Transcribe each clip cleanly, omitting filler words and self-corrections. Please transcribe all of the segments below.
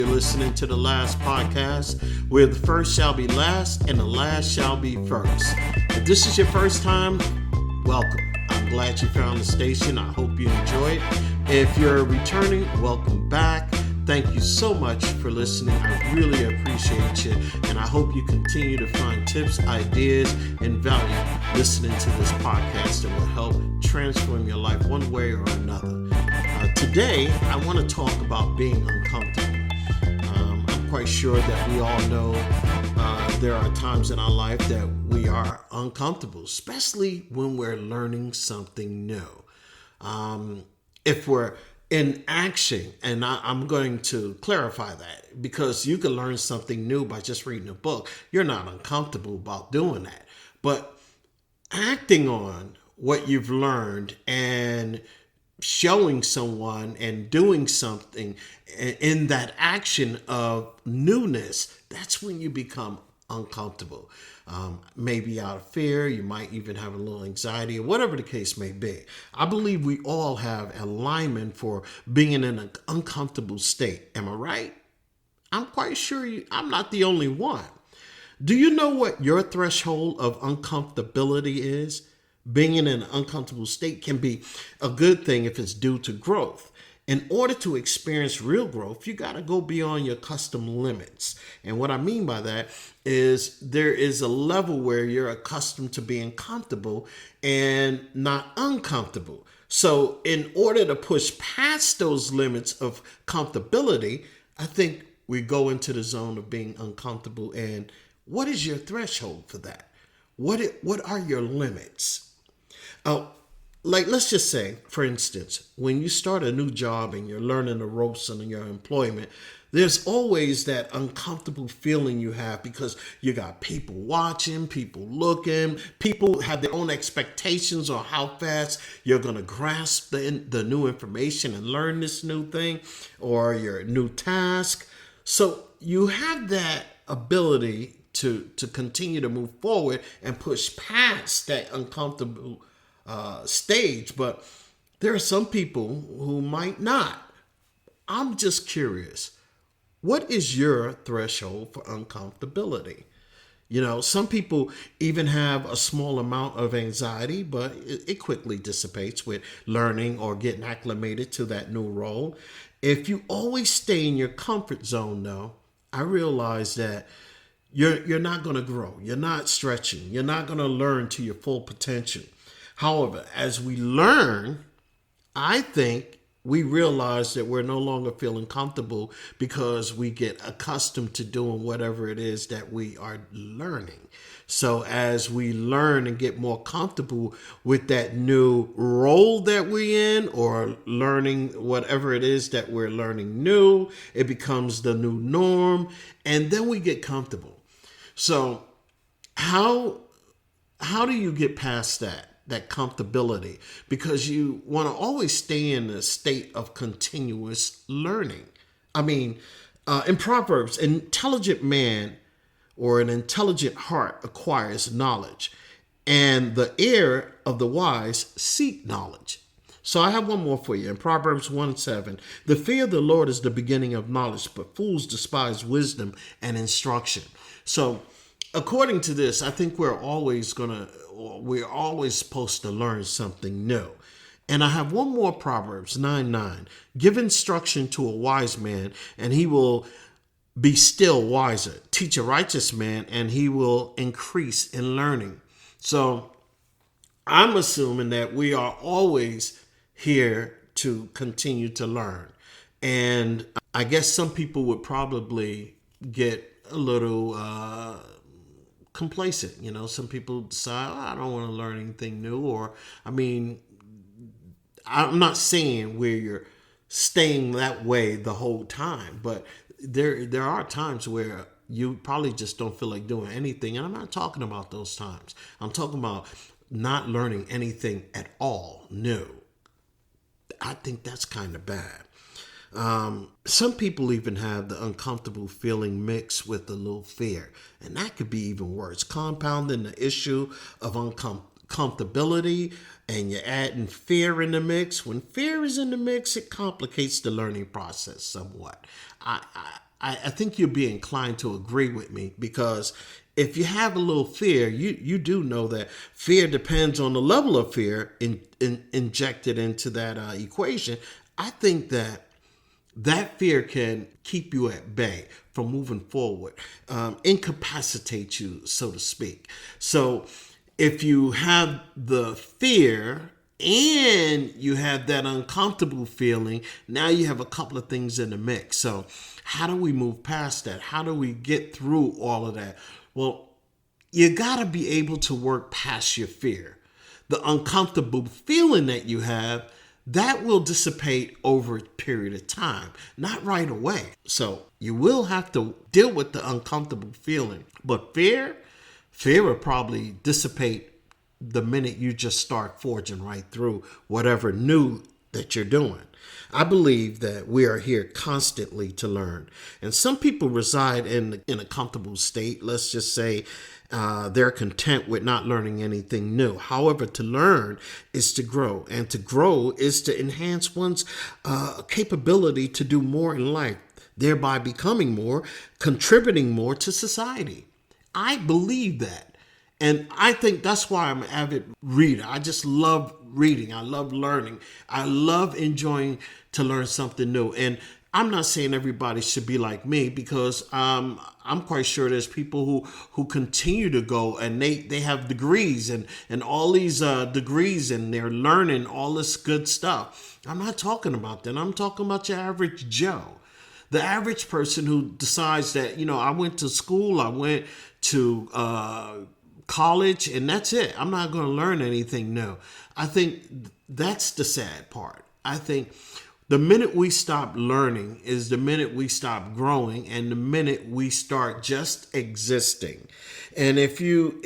You're listening to the last podcast where the first shall be last and the last shall be first. If this is your first time, welcome. I'm glad you found the station. I hope you enjoy it. If you're returning, welcome back. Thank you so much for listening. I really appreciate you, and I hope you continue to find tips, ideas, and value listening to this podcast that will help transform your life one way or another. Today, I want to talk about being uncomfortable. I'm quite sure that we all know there are times in our life that we are uncomfortable, especially when we're learning something new. If we're in action, and I'm going to clarify that, because you can learn something new by just reading a book. You're not uncomfortable about doing that. But acting on what you've learned and showing someone and doing something in that action of newness, that's when you become uncomfortable. Maybe out of fear, you might even have a little anxiety, or whatever the case may be. I believe we all have alignment for being in an uncomfortable state. Am I right? I'm quite sure I'm not the only one. Do you know what your threshold of uncomfortability is? Being in an uncomfortable state can be a good thing if it's due to growth. In order to experience real growth, you got to go beyond your custom limits. And what I mean by that is there is a level where you're accustomed to being comfortable and not uncomfortable. So in order to push past those limits of comfortability, I think we go into the zone of being uncomfortable. And what is your threshold for that? What are your limits? Like, let's just say, for instance, when you start a new job and you're learning the ropes in your employment, there's always that uncomfortable feeling you have because you got people watching, people looking, people have their own expectations on how fast you're going to grasp the new information and learn this new thing or your new task. So you have that ability to continue to move forward and push past that uncomfortable stage, but there are some people who might not. I'm just curious, what is your threshold for uncomfortability? You know, some people even have a small amount of anxiety, but it quickly dissipates with learning or getting acclimated to that new role. If you always stay in your comfort zone, though, I realize that you're not going to grow. You're not stretching. You're not going to learn to your full potential. However, as we learn, I think we realize that we're no longer feeling comfortable because we get accustomed to doing whatever it is that we are learning. So as we learn and get more comfortable with that new role that we're in or learning whatever it is that we're learning new, it becomes the new norm, and then we get comfortable. So how do you get past that comfortability? Because you want to always stay in a state of continuous learning. I mean, in Proverbs, an intelligent man or an intelligent heart acquires knowledge, and the ear of the wise seek knowledge. So I have one more for you. In Proverbs 1:7, the fear of the Lord is the beginning of knowledge, but fools despise wisdom and instruction. So according to this, I think we're always supposed to learn something new. And I have one more, Proverbs 9:9. Give instruction to a wise man, and he will be still wiser. Teach a righteous man, and he will increase in learning. So I'm assuming that we are always here to continue to learn. And I guess some people would probably get a little complacent. You know, some people decide, I don't want to learn anything new. Or, I mean, I'm not saying where you're staying that way the whole time, but there are times where you probably just don't feel like doing anything. And I'm not talking about those times. I'm talking about not learning anything at all new. I think that's kind of bad. Some people even have the uncomfortable feeling mixed with a little fear, and that could be even worse, compounding the issue of comfortability, and you're adding fear in the mix. When fear is in the mix, it complicates the learning process somewhat. I think you'll be inclined to agree with me, because if you have a little fear, you do know that fear depends on the level of fear injected into that equation. I think that fear can keep you at bay from moving forward, incapacitate you, so to speak. So if you have the fear and you have that uncomfortable feeling, now you have a couple of things in the mix. So how do we move past that? How do we get through all of that? Well, you got to be able to work past your fear. The uncomfortable feeling that you have, that will dissipate over a period of time, not right away. So you will have to deal with the uncomfortable feeling. But fear will probably dissipate the minute you just start forging right through whatever new that you're doing. I believe that we are here constantly to learn. And some people reside in a comfortable state. Let's just say they're content with not learning anything new. However, to learn is to grow. And to grow is to enhance one's capability to do more in life, thereby becoming more, contributing more to society. I believe that. And I think that's why I'm an avid reader. I just love reading. I love learning. I love enjoying to learn something new. And I'm not saying everybody should be like me, because I'm quite sure there's people who continue to go and they have degrees and all these degrees, and they're learning all this good stuff. I'm not talking about that. I'm talking about your average Joe. The average person who decides that, I went to school, I went to college, and that's it. I'm not going to learn anything new. I think that's the sad part. I think the minute we stop learning is the minute we stop growing, and the minute we start just existing. And if you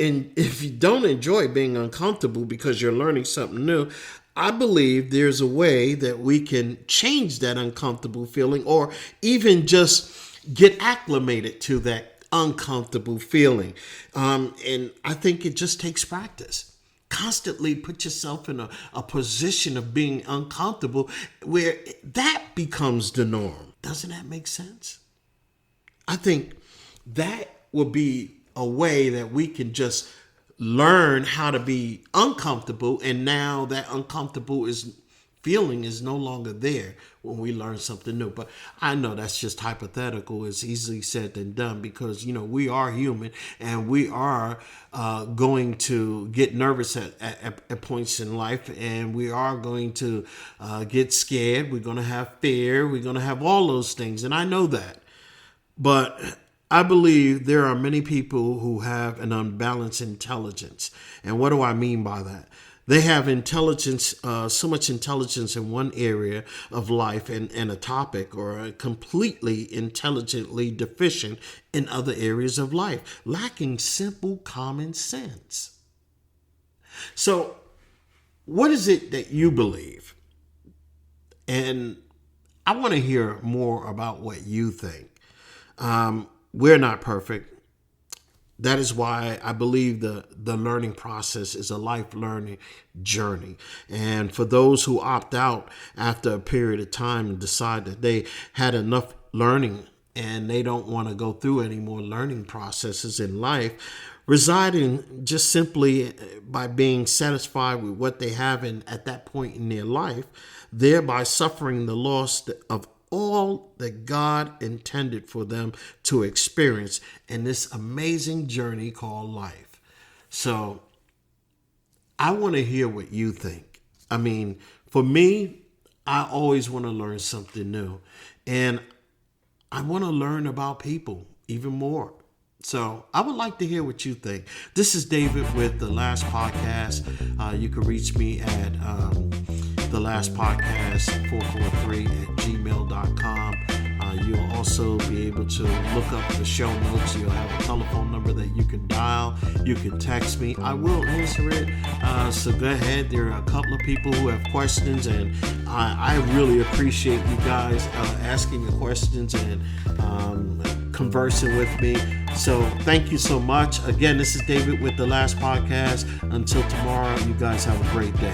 don't enjoy being uncomfortable because you're learning something new, I believe there's a way that we can change that uncomfortable feeling, or even just get acclimated to that uncomfortable feeling. And I think it just takes practice. Constantly put yourself in a position of being uncomfortable where that becomes the norm. Doesn't that make sense? I think that will be a way that we can just learn how to be uncomfortable, and now that uncomfortable feeling is no longer there when we learn something new. But I know that's just hypothetical. It's easily said than done, because we are human, and we are going to get nervous at points in life, and we are going to get scared. We're going to have fear. We're going to have all those things, and I know that. But I believe there are many people who have an unbalanced intelligence. And what do I mean by that? They have intelligence, so much intelligence in one area of life and a topic, or are completely intelligently deficient in other areas of life, lacking simple common sense. So, what is it that you believe? And I want to hear more about what you think. We're not perfect. That is why I believe the learning process is a life learning journey. And for those who opt out after a period of time and decide that they had enough learning and they don't want to go through any more learning processes in life, residing just simply by being satisfied with what they have at that point in their life, thereby suffering the loss of all that God intended for them to experience in this amazing journey called life. So I want to hear what you think. I mean, for me, I always want to learn something new, and I want to learn about people even more. So I would like to hear what you think. This is David with The Last Podcast. You can reach me at The Last Podcast 443@gmail.com. You'll also be able to look up the show notes. You'll have a telephone number that you can dial. You can text me. I will answer it. So go ahead. There are a couple of people who have questions, and I really appreciate you guys asking your questions and conversing with me. So thank you so much. Again, this is David with The Last Podcast. Until tomorrow, you guys have a great day.